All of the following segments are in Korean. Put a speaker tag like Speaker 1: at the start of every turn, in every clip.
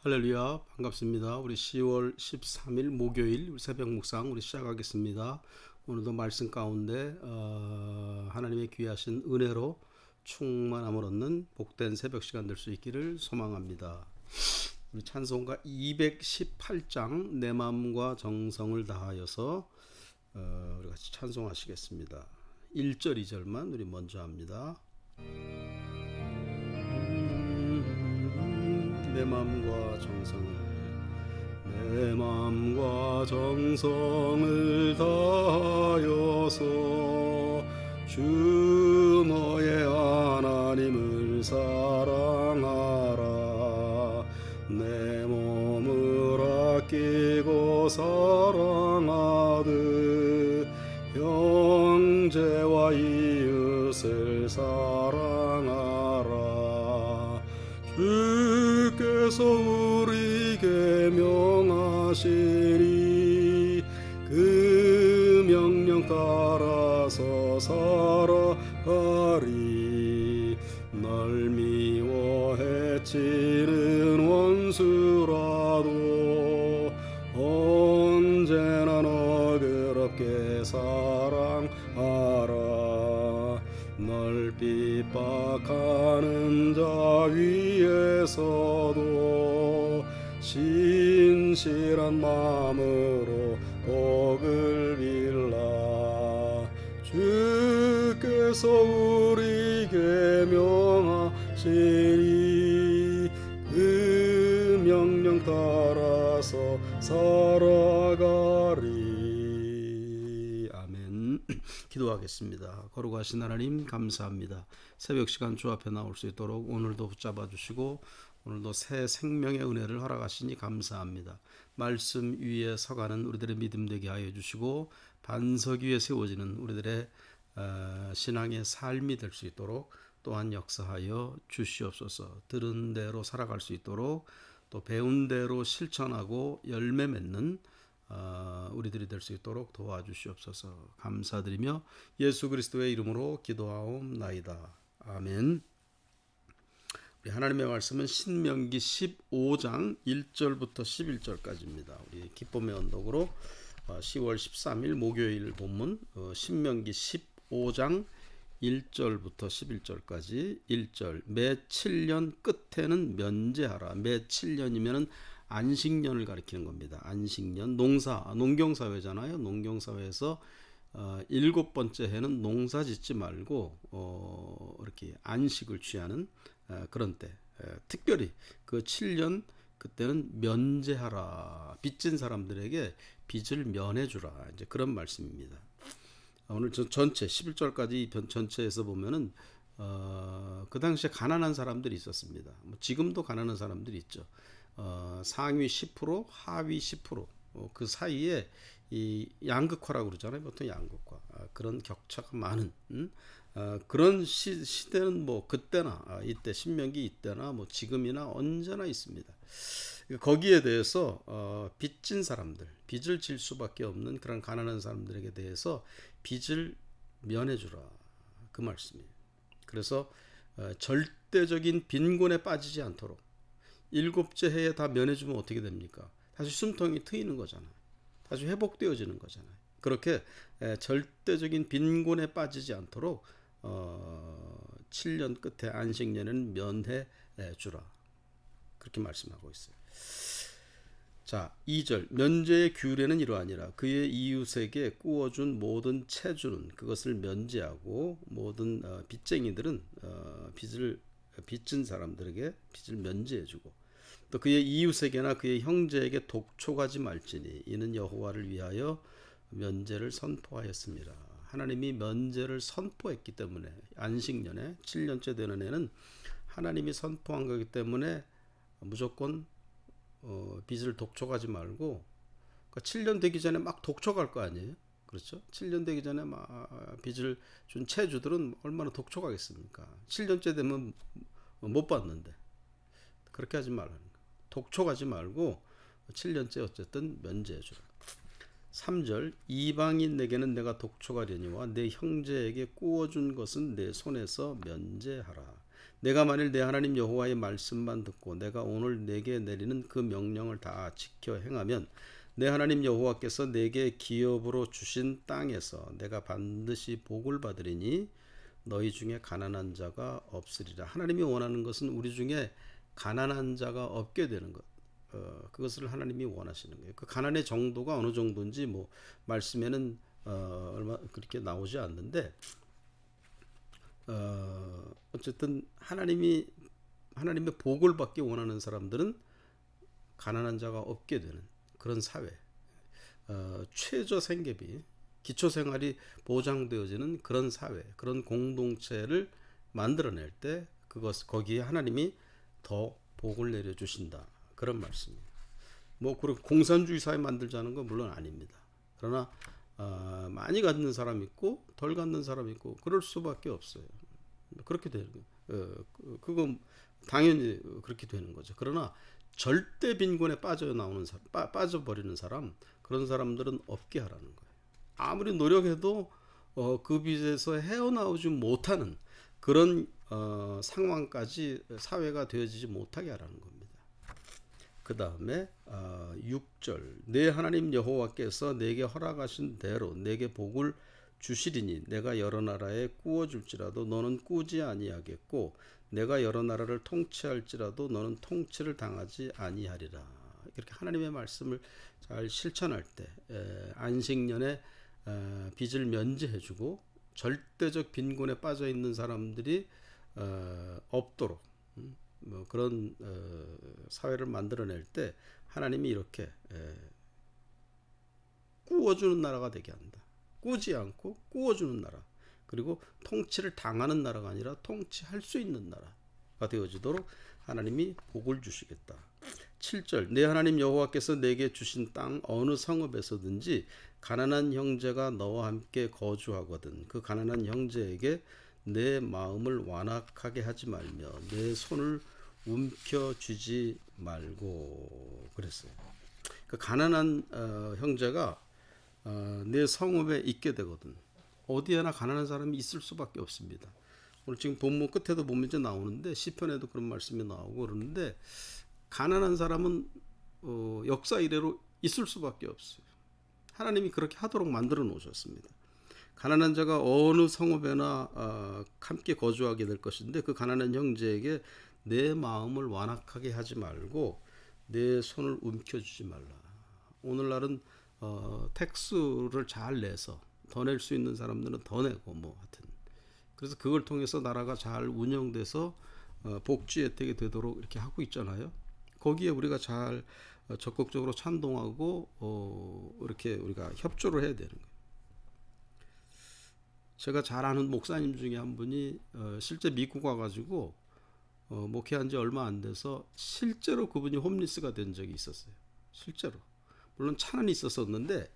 Speaker 1: 할렐루야, 반갑습니다. 우리 10월 13일 목요일 우리 새벽 묵상 우리 시작하겠습니다. 오늘도 말씀 가운데 하나님의 귀하신 은혜로 충만함을 얻는 복된 새벽 시간 될 수 있기를 소망합니다. 우리 찬송가 218장 내 마음과 정성을 다하여서 우리 같이 찬송하시겠습니다. 1절 2절만 우리 먼저 합니다. 내 마음과 정성을 다하여서 주 너의 하나님을 사랑하라. 내 몸을 아끼고 사랑하듯 형제와 이웃을 사랑하라. 주께서 우리에게 명하시니 그 명령 따라서 살아가리. 널 미워 해치는 원수라도 언제나 너그럽게 사랑하라. 널 핍박하는 자 위에서도 신실한 마음으로 복을 빌라. 주께서 우리에게 명하시니 그 명령 따라서 살아가리. 아멘. 기도하겠습니다. 거룩하신 하나님 감사합니다. 새벽 시간 주 앞에 나올 수 있도록 오늘도 붙잡아 주시고 오늘도 새 생명의 은혜를 허락하시니 감사합니다. 말씀 위에 서가는 우리들의 믿음 되게 하여 주시고 반석 위에 세워지는 우리들의 신앙의 삶이 될 수 있도록 또한 역사하여 주시옵소서. 들은 대로 살아갈 수 있도록 또 배운 대로 실천하고 열매 맺는 우리들이 될 수 있도록 도와주시옵소서. 감사드리며 예수 그리스도의 이름으로 기도하옵나이다. 아멘. 우리 하나님의 말씀은 신명기 15장 1절부터 11절까지입니다. 우리 기쁨의 언덕으로 10월 13일 목요일 본문 신명기 15장 1절부터 11절까지 1절 매 7년 끝에는 면제하라. 매 7년이면은 안식년을 가리키는 겁니다. 안식년, 농경사회잖아요. 농경사회에서 7번째 해는 농사 짓지 말고 이렇게 안식을 취하는 그런 때, 특별히 그 7년 그때는 면제하라. 빚진 사람들에게 빚을 면해주라. 이제 그런 말씀입니다. 오늘 전체 11절까지 전체에서 보면은 그 당시에 가난한 사람들이 있었습니다. 지금도 가난한 사람들이 있죠. 상위 10%, 하위 10%, 그 사이에 이 양극화라고 그러잖아요. 보통 양극화. 그런 격차가 많은 그런 시대는 뭐 그때나 이때 신명기 이때나 뭐 지금이나 언제나 있습니다. 거기에 대해서 빚진 사람들, 빚을 질 수밖에 없는 그런 가난한 사람들에게 대해서 빚을 면해주라. 그 말씀이에요. 그래서 절대적인 빈곤에 빠지지 않도록 7째 해에 다 면해주면 어떻게 됩니까? 다시 숨통이 트이는 거잖아요. 다시 회복되어지는 거잖아요. 그렇게 절대적인 빈곤에 빠지지 않도록 7년 끝에 안식년은 면해 주라. 그렇게 말씀하고 있어요. 자, 2절 면제의 규례는 이러하니라. 그의 이웃에게 꾸어준 모든 채주는 그것을 면제하고 모든 빚쟁이들은 빚진 사람들에게 빚을 면제해주고 또 그의 이웃에게나 그의 형제에게 독촉하지 말지니 이는 여호와를 위하여 면제를 선포하였습니다. 하나님이 면제를 선포했기 때문에 안식년에 7년째 되는 해는 하나님이 선포한 거기 때문에 무조건 빚을 독촉하지 말고, 그러니까 7년 되기 전에 막 독촉할 거 아니에요? 그렇죠? 7년 되기 전에 막 빚을 준 채주들은 얼마나 독촉하겠습니까? 7년째 되면 못 받는데. 그렇게 하지 말라는 거. 독촉하지 말고 7년째 어쨌든 면제해주라. 3절 이방인에게는 내가 독촉하려니와 내 형제에게 꾸어준 것은 내 손에서 면제하라. 내가 만일 내 하나님 여호와의 말씀만 듣고 내가 오늘 내게 내리는 그 명령을 다 지켜 행하면 내 하나님 여호와께서 내게 기업으로 주신 땅에서 내가 반드시 복을 받으리니 너희 중에 가난한 자가 없으리라. 하나님이 원하는 것은 우리 중에 가난한 자가 없게 되는 것. 그것을 하나님이 원하시는 거예요. 그 가난의 정도가 어느 정도인지 뭐 말씀에는 얼마 그렇게 나오지 않는데 어쨌든 하나님의 복을 받기 원하는 사람들은 가난한 자가 없게 되는 그런 사회, 최저 생계비, 기초 생활이 보장되어지는 그런 사회, 그런 공동체를 만들어낼 때 거기에 하나님이 더 복을 내려 주신다. 그런 말씀이에요. 뭐 그렇게 공산주의 사회 만들자는 건 물론 아닙니다. 그러나 많이 갖는 사람 있고 덜 갖는 사람 있고 그럴 수밖에 없어요. 그렇게 되는 거예요. 그건 당연히 그렇게 되는 거죠. 그러나 절대 빈곤에 빠져버리는 사람, 그런 사람들은 없게 하라는 거예요. 아무리 노력해도 그 빚에서 헤어나오지 못하는 그런 상황까지 사회가 되어지지 못하게 하라는 겁니다. 그 다음에 6절 내 하나님 여호와께서 내게 허락하신 대로 내게 복을 주시리니 내가 여러 나라에 꾸어줄지라도 너는 꾸지 아니하겠고 내가 여러 나라를 통치할지라도 너는 통치를 당하지 아니하리라. 이렇게 하나님의 말씀을 잘 실천할 때 안식년에 빚을 면제해주고 절대적 빈곤에 빠져 있는 사람들이 없도록 뭐 그런 사회를 만들어낼 때 하나님이 이렇게 꾸어주는 나라가 되게 한다. 꾸지 않고 꾸어주는 나라. 그리고 통치를 당하는 나라가 아니라 통치할 수 있는 나라가 되어지도록 하나님이 복을 주시겠다. 7절 내 하나님 여호와께서 내게 주신 땅 어느 성읍에서든지 가난한 형제가 너와 함께 거주하거든 그 가난한 형제에게 내 마음을 완악하게 하지 말며 내 손을 움켜쥐지 말고 그랬어요. 그 가난한 형제가 내 성읍에 있게 되거든. 어디에나 가난한 사람이 있을 수밖에 없습니다. 오늘 지금 본문 끝에도 보면 이제 나오는데 시편에도 그런 말씀이 나오고 그러는데 가난한 사람은 역사 이래로 있을 수밖에 없어요. 하나님이 그렇게 하도록 만들어 놓으셨습니다. 가난한 자가 어느 성읍에나 함께 거주하게 될 것인데 그 가난한 형제에게 내 마음을 완악하게 하지 말고 내 손을 움켜쥐지 말라. 오늘날은 텍스를 잘 내서 더 낼 수 있는 사람들은 더 내고 뭐 하여튼 그래서 그걸 통해서 나라가 잘 운영돼서 복지 혜택이 되도록 이렇게 하고 있잖아요. 거기에 우리가 잘 적극적으로 찬동하고 이렇게 우리가 협조를 해야 되는 거예요. 제가 잘 아는 목사님 중에 한 분이 실제 미국 와가지고 목회한 지 얼마 안 돼서 실제로 그분이 홈리스가 된 적이 있었어요. 실제로. 물론 차는 있었었는데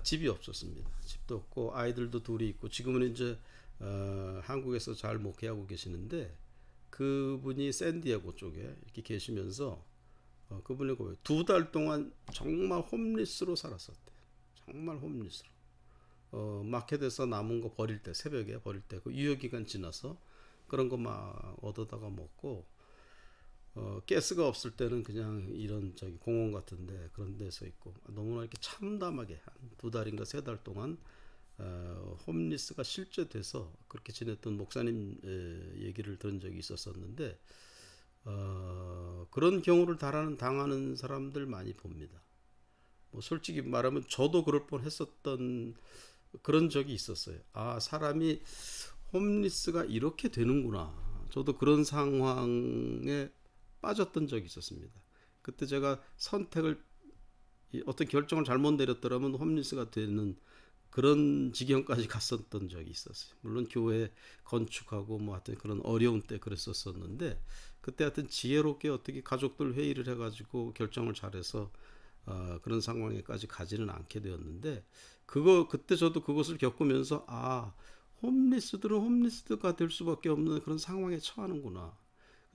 Speaker 1: 집이 없었습니다. 집도 없고 아이들도 둘이 있고 지금은 이제 한국에서 잘 목회하고 계시는데 그분이 샌디에고 쪽에 이렇게 계시면서 그분이 2달 동안 정말 홈리스로 살았었대요. 정말 홈리스로. 마켓에서 남은 거 버릴 때 새벽에 버릴 때 그 유효기간 지나서 그런 거 막 얻어다가 먹고 가스가 없을 때는 그냥 이런 공원 같은데 그런 데서 있고 너무나 이렇게 참담하게 한 2달인가 3달 동안 홈리스가 실제 돼서 그렇게 지냈던 목사님 얘기를 들은 적이 있었었는데 그런 경우를 당하는 사람들 많이 봅니다. 뭐 솔직히 말하면 저도 그럴 뻔했었던 그런 적이 있었어요. 아, 사람이 홈리스가 이렇게 되는구나. 저도 그런 상황에 빠졌던 적이 있었습니다. 그때 제가 어떤 결정을 잘못 내렸더라면 홈리스가 되는 그런 지경까지 갔었던 적이 있었어요. 물론 교회 건축하고 뭐 하여튼 그런 어려운 때 그랬었었는데 그때 하여튼 지혜롭게 어떻게 가족들 회의를 해가지고 결정을 잘해서 그런 상황에까지 가지는 않게 되었는데 그때 저도 그것을 겪으면서 홈리스들은 홈리스가 될 수밖에 없는 그런 상황에 처하는구나.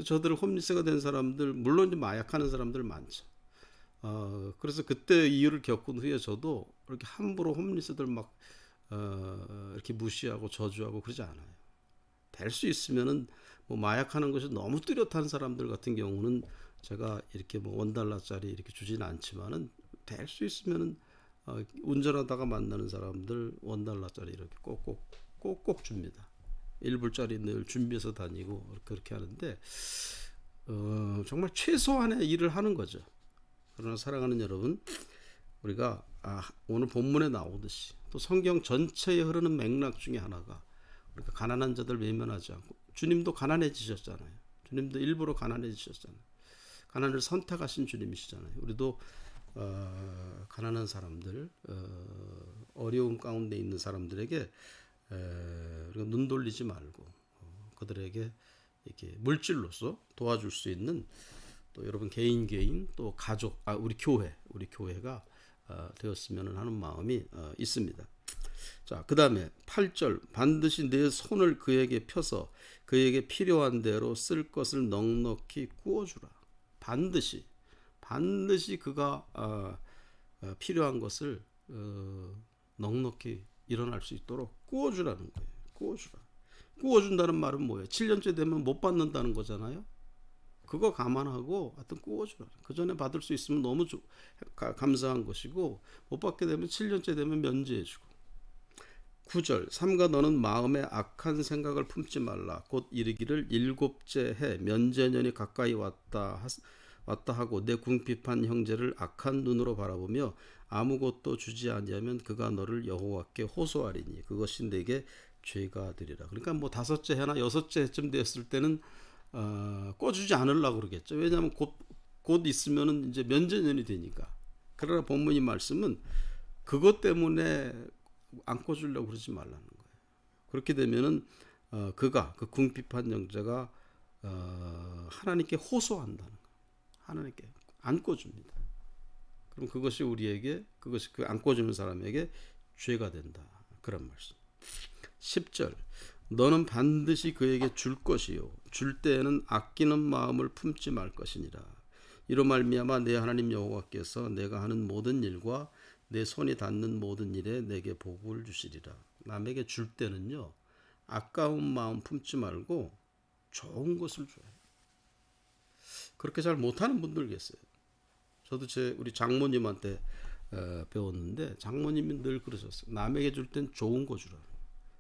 Speaker 1: 저들 홈리스가 된 사람들 물론 좀 마약하는 사람들 많죠. 그래서 그때 이유를 겪은 후에 저도 이렇게 함부로 홈리스들 막 이렇게 무시하고 저주하고 그러지 않아요. 될 수 있으면은 뭐 마약하는 것이 너무 뚜렷한 사람들 같은 경우는 제가 이렇게 뭐 $1짜리 이렇게 주지는 않지만은 될 수 있으면은 운전하다가 만나는 사람들 $1짜리 이렇게 꼭꼭 줍니다. 1불짜리 늘 준비해서 다니고 그렇게 하는데 정말 최소한의 일을 하는 거죠. 그러나 사랑하는 여러분, 우리가 오늘 본문에 나오듯이 또 성경 전체에 흐르는 맥락 중에 하나가 우리가 가난한 자들 외면하지 않고, 주님도 가난해지셨잖아요. 주님도 일부러 가난해지셨잖아요. 가난을 선택하신 주님이시잖아요. 우리도 가난한 사람들, 어려움 가운데 있는 사람들에게 우리가 눈 돌리지 말고 그들에게 이렇게 물질로서 도와줄 수 있는, 또 여러분 개인 또 가족, 우리 교회가 되었으면 하는 마음이 있습니다. 자, 그 다음에 8절, 반드시 내 손을 그에게 펴서 그에게 필요한 대로 쓸 것을 넉넉히 구워주라. 반드시 그가 필요한 것을 넉넉히 일어날 수 있도록 구워주라는 거예요. 구워준다는 말은 뭐예요? 7년째 되면 못 받는다는 거잖아요. 그거 감안하고 하여튼 구워주라. 그 전에 받을 수 있으면 너무 감사한 것이고, 못 받게 되면 7년째 되면 면제해주고. 9절, 삼가 너는 마음에 악한 생각을 품지 말라. 곧 이르기를 일곱째 해 면제년이 가까이 왔다 하고 내 궁핍한 형제를 악한 눈으로 바라보며 아무것도 주지 아니하면 그가 너를 여호와께 호소하리니 그것이 내게 죄가 되리라. 그러니까 뭐 5째 해나 6째 해쯤 됐을 때는 꿔주지 않으려고 그러겠죠. 왜냐하면 곧 있으면은 이제 면제년이 되니까. 그러나 본문의 말씀은 그것 때문에 안 꿔주려고 그러지 말라는 거예요. 그렇게 되면은 그 궁핍한 형제가 하나님께 호소한다는 거예요. 하나님께 안 꿔줍니다. 그럼 그것이 그 안 꿔주는 사람에게 죄가 된다. 그런 말씀. 10절, 너는 반드시 그에게 줄 것이요 줄 때에는 아끼는 마음을 품지 말 것이니라. 이로 말미암아 내 하나님 여호와께서 내가 하는 모든 일과 내 손이 닿는 모든 일에 내게 복을 주시리라. 남에게 줄 때는요, 아까운 마음 품지 말고 좋은 것을 줘요. 그렇게 잘 못하는 분들 계세요. 저도 우리 장모님한테 배웠는데, 장모님이 늘 그러셨어요. 남에게 줄 땐 좋은 거 주라.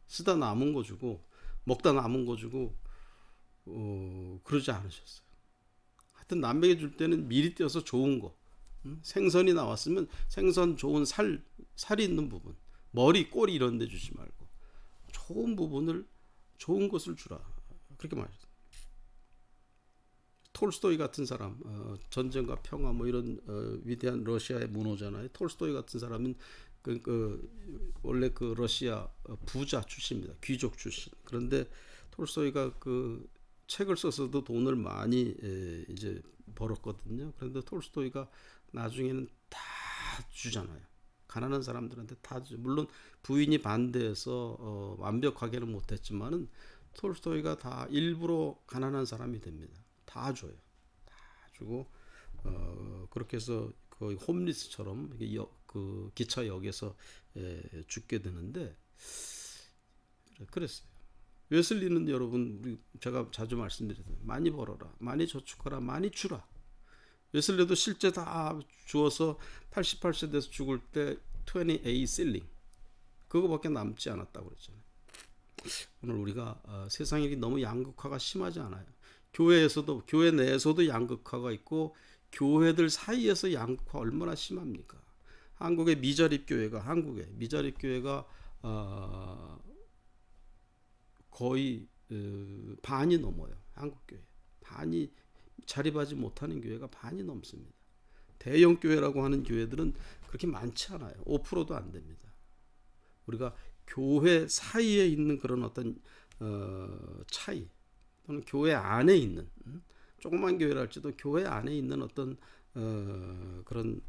Speaker 1: 쓰다 남은 거 주고 먹다 남은 거 주고 그러지 않으셨어요. 하여튼 남에게 줄 때는 미리 떼어서 좋은 거, 생선이 나왔으면 생선 좋은 살이 있는 부분, 머리, 꼬리 이런 데 주지 말고 좋은 부분을, 좋은 것을 주라. 그렇게 말했어요. 톨스토이 같은 사람, 전쟁과 평화 뭐 이런 위대한 러시아의 문호잖아요. 톨스토이 같은 사람은 원래 그 러시아 부자 출신입니다. 귀족 출신. 그런데 톨스토이가 그 책을 써서도 돈을 많이 이제 벌었거든요. 그런데 톨스토이가 나중에는 다 주잖아요. 가난한 사람들한테 다 주죠. 물론 부인이 반대해서 완벽하게는 못했지만은 톨스토이가 다 일부러 가난한 사람이 됩니다. 다 줘요. 다 주고 그렇게 해서 거의 홈리스처럼 그 기차역에서 죽게 되는데, 그랬어요. 웨슬리는 여러분, 제가 자주 말씀드리잖아요. 많이 벌어라, 많이 저축하라, 많이 주라. 웨슬리도 실제 다 주어서 88세 돼서 죽을 때 28 실링, 그거밖에 남지 않았다고 그랬잖아요. 오늘 우리가 세상 일이 너무 양극화가 심하지 않아요? 교회 내에서도 양극화가 있고 교회들 사이에서 양극화 얼마나 심합니까? 한국의 미자립 교회가 거의 반이 넘어요. 한국 교회 반이 자립하지 못하는 교회가 반이 넘습니다. 대형 교회라고 하는 교회들은 그렇게 많지 않아요. 5%도 안 됩니다. 우리가 교회 사이에 있는 그런 어떤 차이, 또는 교회 안에 있는, 조그만 교회랄지도 교회 안에 있는 어떤 그런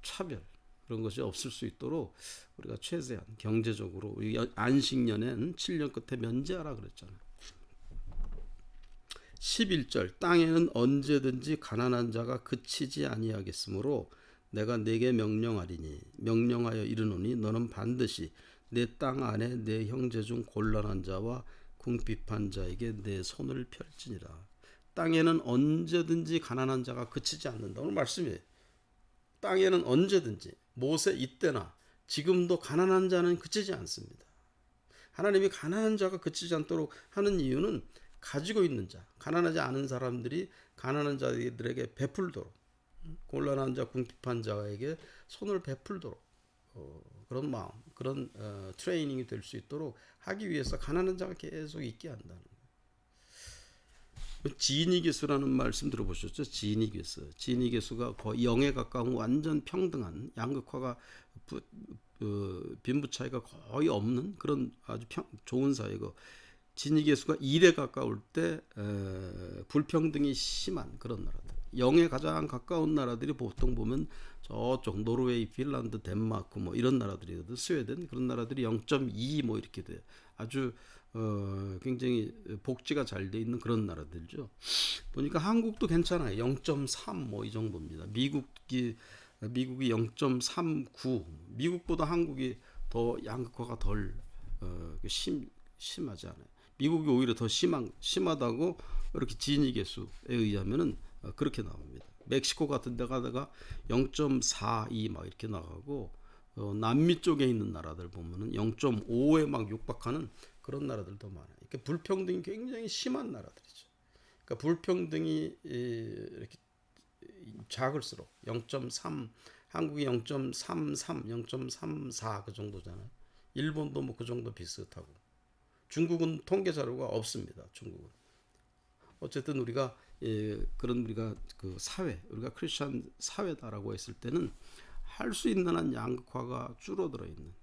Speaker 1: 차별, 그런 것이 없을 수 있도록 우리가 최대한 경제적으로, 우리 안식년엔 7년 끝에 면제하라 그랬잖아요. 11절, 땅에는 언제든지 가난한 자가 그치지 아니하겠으므로 내가 네게 명령하여 이르노니 너는 반드시 내 땅 안에 내 형제 중 곤란한 자와 궁핍한 자에게 내 손을 펼지니라. 땅에는 언제든지 가난한 자가 그치지 않는다. 오늘 말씀이에요. 땅에는 언제든지 모세 이때나 지금도 가난한 자는 그치지 않습니다. 하나님이 가난한 자가 그치지 않도록 하는 이유는 가지고 있는 자, 가난하지 않은 사람들이 가난한 자들에게 베풀도록, 곤란한 자, 궁핍한 자에게 손을 베풀도록 그런 마음, 그런 트레이닝이 될 수 있도록 하기 위해서 가난한 자가 계속 있게 한다는 거예요. 지니계수라는 말씀 들어보셨죠? 지니계수. 지니계수가 거의 0에 가까운 완전 평등한 양극화가 빈부 차이가 거의 없는 그런 아주 좋은 사회고, 지니계수가 1에 가까울 때 불평등이 심한 그런 나라들. 0에 가장 가까운 나라들이 보통 보면 저쪽 노르웨이, 핀란드, 덴마크 뭐 이런 나라들이거든. 스웨덴 그런 나라들이 0.2 뭐 이렇게 돼요. 아주 굉장히 복지가 잘 돼 있는 그런 나라들죠. 보니까 한국도 괜찮아요. 0.3 뭐 이 정도입니다. 미국이 0.39. 미국보다 한국이 더 양극화가 덜 심하지 않아요. 미국이 오히려 더 심하다고 이렇게 지니계수에 의하면은 그렇게 나옵니다. 멕시코 같은 데 가다가 0.42 막 이렇게 나가고, 남미 쪽에 있는 나라들 보면은 0.5에 막 육박하는 그런 나라들도 많아요. 그러니까 불평등이 굉장히 심한 나라들이죠. 그러니까 불평등이 이렇게 작을수록 0.3, 한국이 0.33, 0.34 그 정도잖아요. 일본도 뭐 그 정도 비슷하고, 중국은 통계 자료가 없습니다. 중국은. 어쨌든 우리가 우리가 그 사회, 우리가 크리스천 사회다라고 했을 때는 할 수 있는 한 양극화가 줄어들어 있는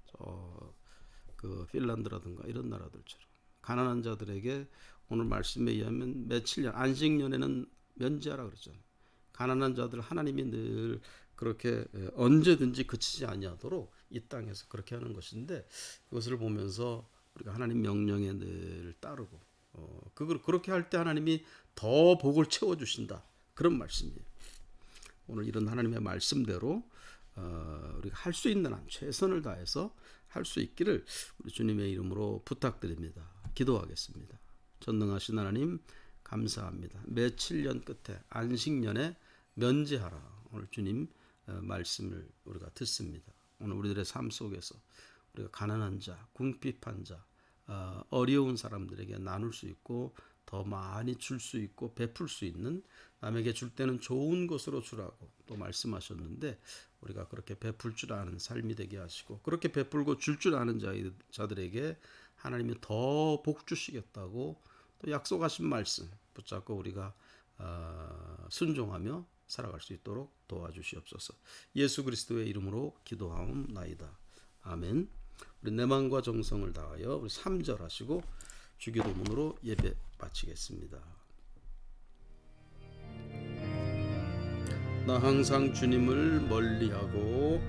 Speaker 1: 그 핀란드라든가 이런 나라들처럼 가난한 자들에게 오늘 말씀에 의하면 며칠 년 안식년에는 면제하라 그랬잖아요. 가난한 자들 하나님이 늘 그렇게 언제든지 그치지 아니하도록 이 땅에서 그렇게 하는 것인데, 그것을 보면서 우리가 하나님 명령에 늘 따르고 그렇게 할 때 하나님이 더 복을 채워 주신다, 그런 말씀이에요. 오늘 이런 하나님의 말씀대로 우리가 할 수 있는 한 최선을 다해서 할 수 있기를 우리 주님의 이름으로 부탁드립니다. 기도하겠습니다. 전능하신 하나님 감사합니다. 며칠 년 끝에 안식년에 면제하라, 오늘 주님 말씀을 우리가 듣습니다. 오늘 우리들의 삶 속에서 우리가 가난한 자, 궁핍한 자, 어려운 사람들에게 나눌 수 있고 더 많이 줄 수 있고 베풀 수 있는, 남에게 줄 때는 좋은 것으로 주라고 또 말씀하셨는데, 우리가 그렇게 베풀 줄 아는 삶이 되게 하시고, 그렇게 베풀고 줄 줄 아는 자들에게 하나님이 더 복 주시겠다고 또 약속하신 말씀 붙잡고 우리가 순종하며 살아갈 수 있도록 도와주시옵소서. 예수 그리스도의 이름으로 기도하옵나이다. 아멘. 우리 내 마음과 정성을 다하여 우리 3절 하시고 주기도문으로 예배 마치겠습니다. 나 항상 주님을 멀리하고,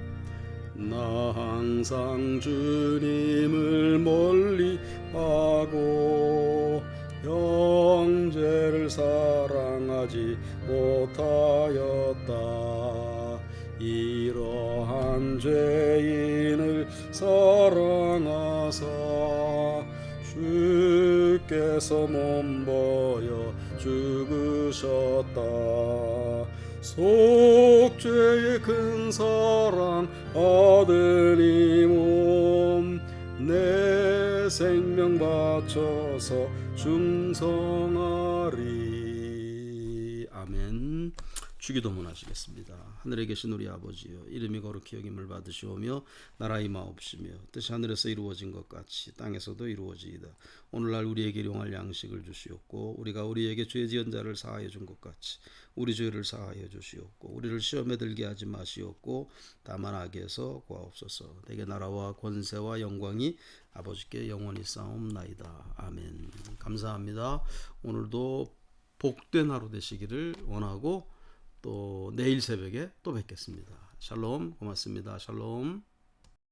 Speaker 1: 나 항상 주님을 멀리하고 형제를 사랑하지 못하였다. 이러한 죄인을 사랑하사 주께서 몸보여 죽으셨다. 속죄의 큰 사랑 아드님 몸 내 생명 바쳐서 충성하리. 아멘. 주기도문 하시겠습니다. 하늘에 계신 우리 아버지여, 이름이 거룩히 여김을 받으시오며 나라 임하옵시며 뜻이 하늘에서 이루어진 것 같이 땅에서도 이루어지이다. 오늘날 우리에게 일용할 양식을 주시옵고, 우리가 우리에게 죄 지은 자를 사하여 준 것 같이 우리 죄를 사하여 주시옵고, 우리를 시험에 들게 하지 마시옵고 다만 악에서 구하옵소서. 내게 나라와 권세와 영광이 아버지께 영원히 싸움나이다. 아멘. 감사합니다. 오늘도 복된 하루 되시기를 원하고 또 내일 새벽에 또 뵙겠습니다. 샬롬. 고맙습니다. 샬롬.